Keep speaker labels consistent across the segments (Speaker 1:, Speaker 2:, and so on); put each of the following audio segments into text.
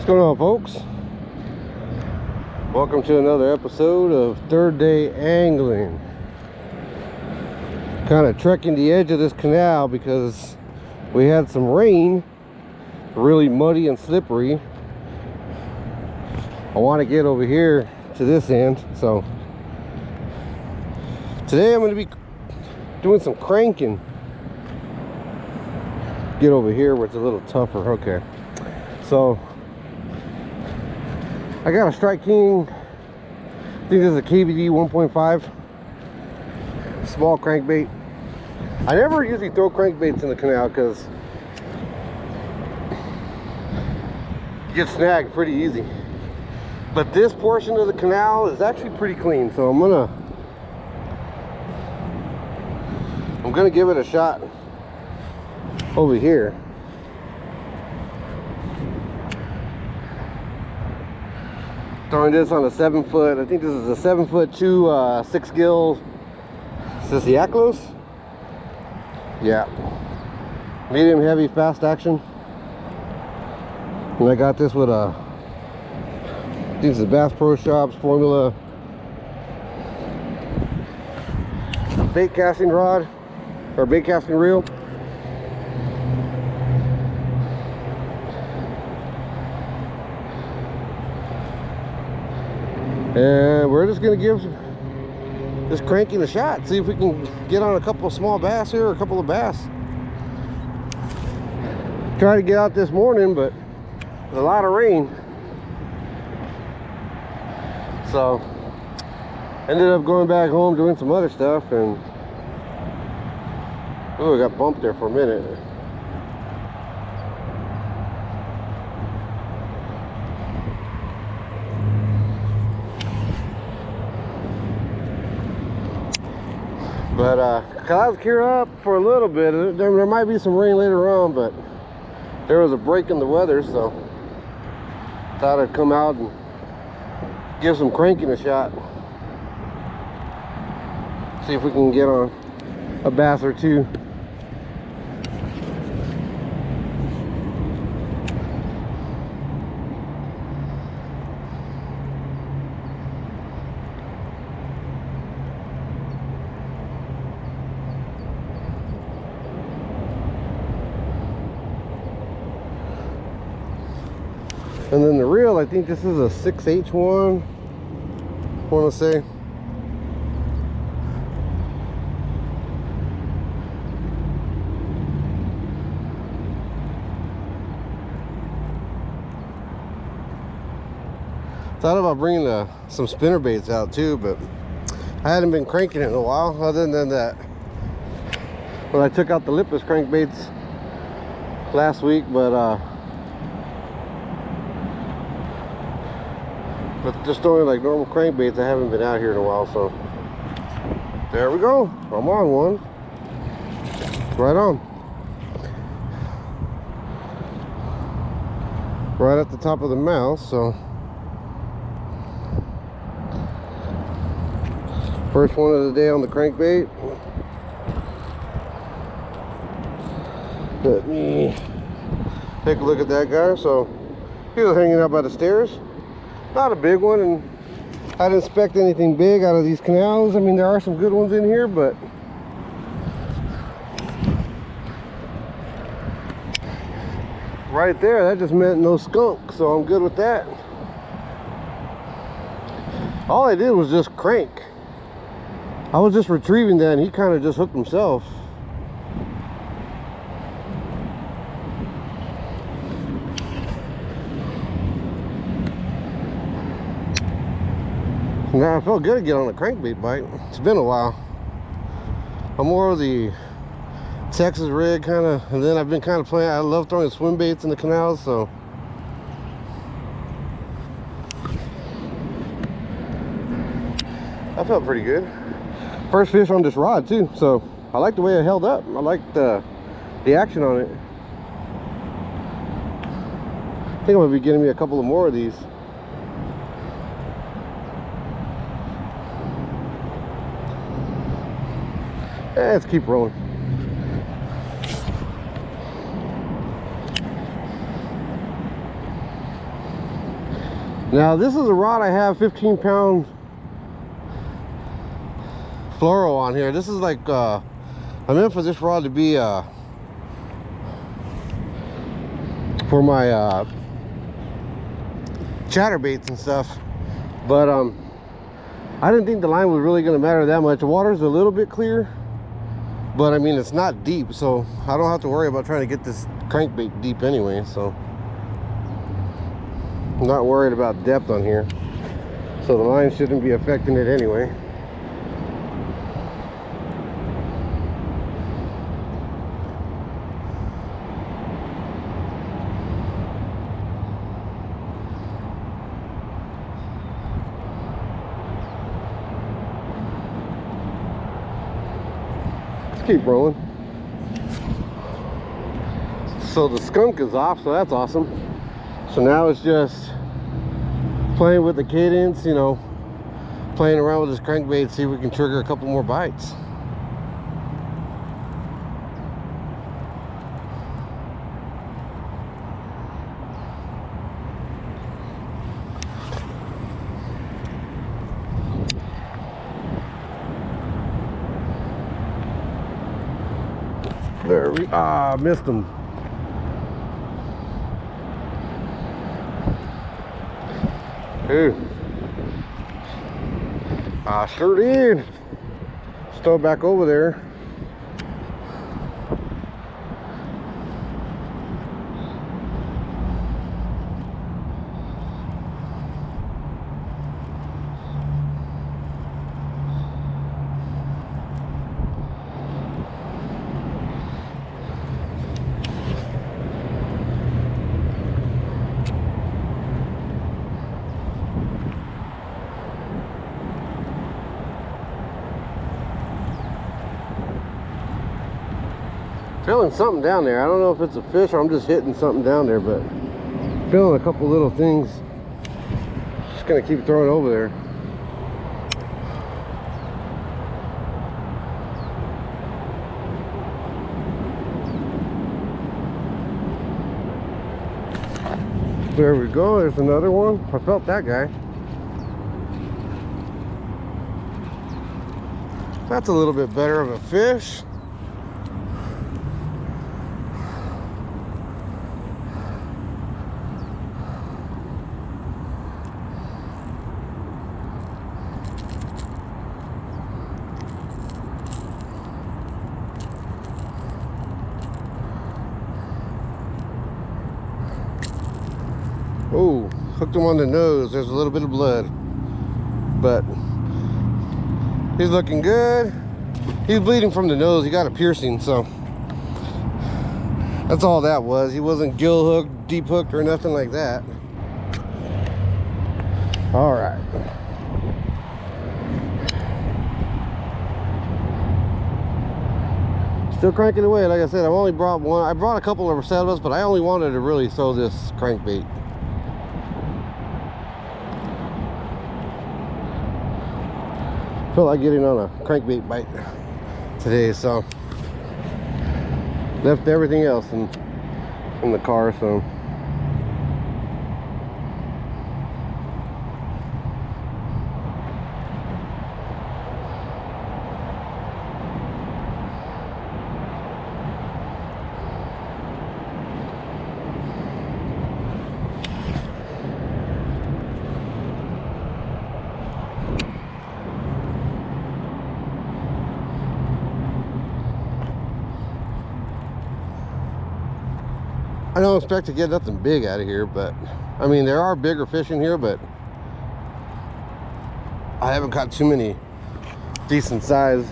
Speaker 1: What's going on, folks? Welcome to another episode of Third Day Angling. Kind of trekking the edge of this canal because we had some rain, really muddy and slippery. I want to get over here to this end, so today I'm going to be doing some cranking. Get over here where it's a little tougher. Okay, so I got a Strike King. I think this is a KVD 1.5 small crankbait. I never usually throw crankbaits in the canal because you get snagged pretty easy. But this portion of the canal is actually pretty clean, so I'm gonna give it a shot over here. Throwing this on a 7-foot, I think this is a 7'2", 6 gill. Is this the Aklyos? Yeah. Medium heavy, fast action. And I got this with a, I think this is Bass Pro Shops formula bait casting rod or bait casting reel. And we're just gonna give this cranking a shot, see if we can get on a couple of small bass here, or a couple of bass. Tried to get out this morning, but there's a lot of rain, so ended up going back home doing some other stuff. And oh, I got bumped there for a minute. But clouds clear up for a little bit. There might be some rain later on, but there was a break in the weather, so thought I'd come out and give some cranking a shot. See if we can get on a bass or two. And then the reel, I think this is a 6H one, I want to say. Thought about bringing some spinner baits out too, but I hadn't been cranking it in a while, other than that when I took out the lipless crankbaits last week. But just throwing like normal crankbaits, I haven't been out here in a while. So there we go, I'm on one. Right on. Right at the top of the mouth. So first one of the day on the crankbait. Let me take a look at that guy. So he was hanging out by the stairs. Not a big one, and I didn't expect anything big out of these canals. I mean, there are some good ones in here, but right there, that just meant no skunk, so I'm good with that. All I did was just crank. I was just retrieving that, and he kind of just hooked himself. Now, I felt good to get on a crankbait bite. It's been a while. I'm more of the Texas rig kind of, and then I've been kind of playing. I love throwing swim baits in the canals, so I felt pretty good. First fish on this rod too, so I like the way it held up. I like the action on it. I think I'm gonna be getting me a couple of more of these. Let's keep rolling. Now this is a rod I have 15-pound fluoro on here. This is like I meant for this rod to be for my chatterbaits and stuff, but I didn't think the line was really going to matter that much. The water's a little bit clear, but I mean it's not deep, so I don't have to worry about trying to get this crankbait deep anyway, so I'm not worried about depth on here, so the line shouldn't be affecting it anyway. Keep rolling. So the skunk is off, so that's awesome. So now it's just playing with the cadence, you know, playing around with this crankbait, see if we can trigger a couple more bites. There we missed him. Ooh. I sure did. Still back over there. Feeling something down there. I don't know if it's a fish or I'm just hitting something down there, but feeling a couple little things. Just gonna keep throwing over there. There we go. There's another one. I felt that guy. That's a little bit better of a fish. Oh, hooked him on the nose. There's a little bit of blood, but he's looking good. He's bleeding from the nose. He got a piercing, so that's all that was. He wasn't gill hooked, deep hooked, or nothing like that. All right. Still cranking away. Like I said, I've only brought one. I brought a couple of settlements, but I only wanted to really throw this crankbait. Felt like getting on a crankbait bite today, so left everything else in the car. So I don't expect to get nothing big out of here, but I mean, there are bigger fish in here, but I haven't caught too many decent size.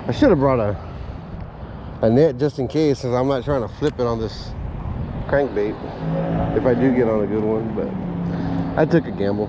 Speaker 1: I should have brought a net just in case, since I'm not trying to flip it on this crankbait if I do get on a good one, but I took a gamble.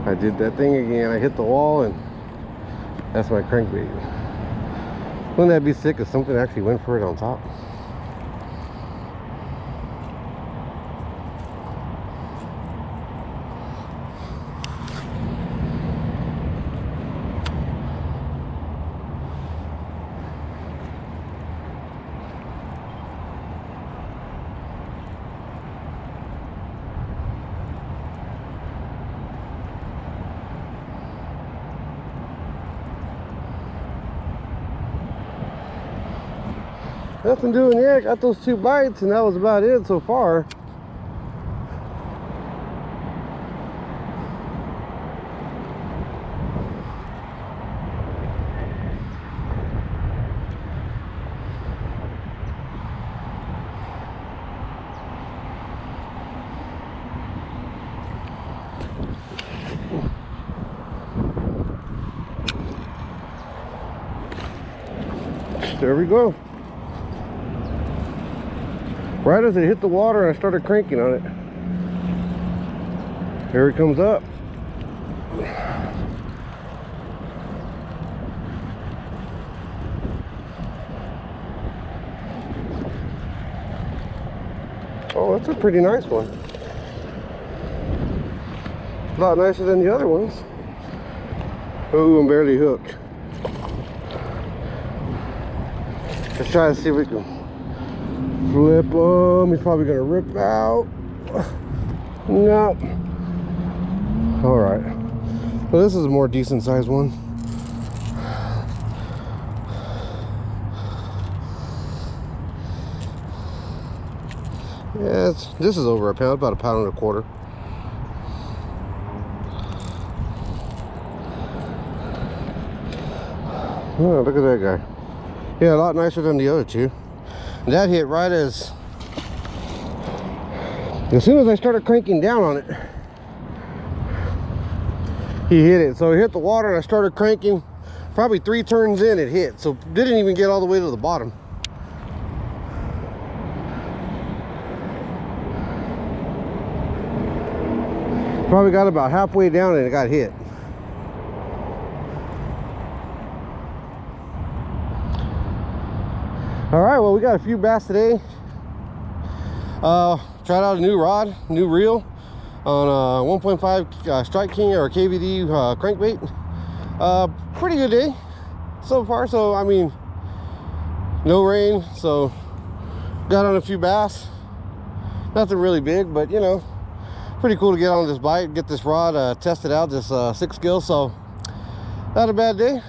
Speaker 1: I I did that thing again. I hit the wall, and that's my crankbait. Wouldn't that be sick if something actually went for it on top? Nothing doing yet. Got those 2 bites, and that was about it so far. There we go. Right as it hit the water, I started cranking on it. Here it comes up. Oh, that's a pretty nice one. A lot nicer than the other ones. Oh, I'm barely hooked. Let's try to see if we can flip him. He's probably gonna rip out. No. All right. Well, this is a more decent sized one. Yeah, this is over a pound, about 1.25 pounds. Oh, look at that guy. Yeah, a lot nicer than the other 2. That hit right as soon as I started cranking down on it, he hit it. So he hit the water, and I started cranking. Probably 3 turns in, it hit. So didn't even get all the way to the bottom. Probably got about halfway down, and it got hit. All right, well, we got a few bass today. Tried out a new rod, new reel on 1.5 Strike King or KVD crankbait. Pretty good day so far. So I mean, no rain, so got on a few bass. Nothing really big, but you know, pretty cool to get on this bite, get this rod tested out, this 6 gill. So not a bad day.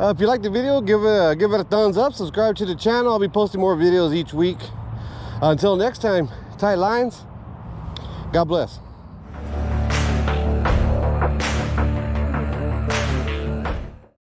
Speaker 1: If you like the video, give it a thumbs up, subscribe to the channel. I'll be posting more videos each week. Until next time, tight lines. God bless.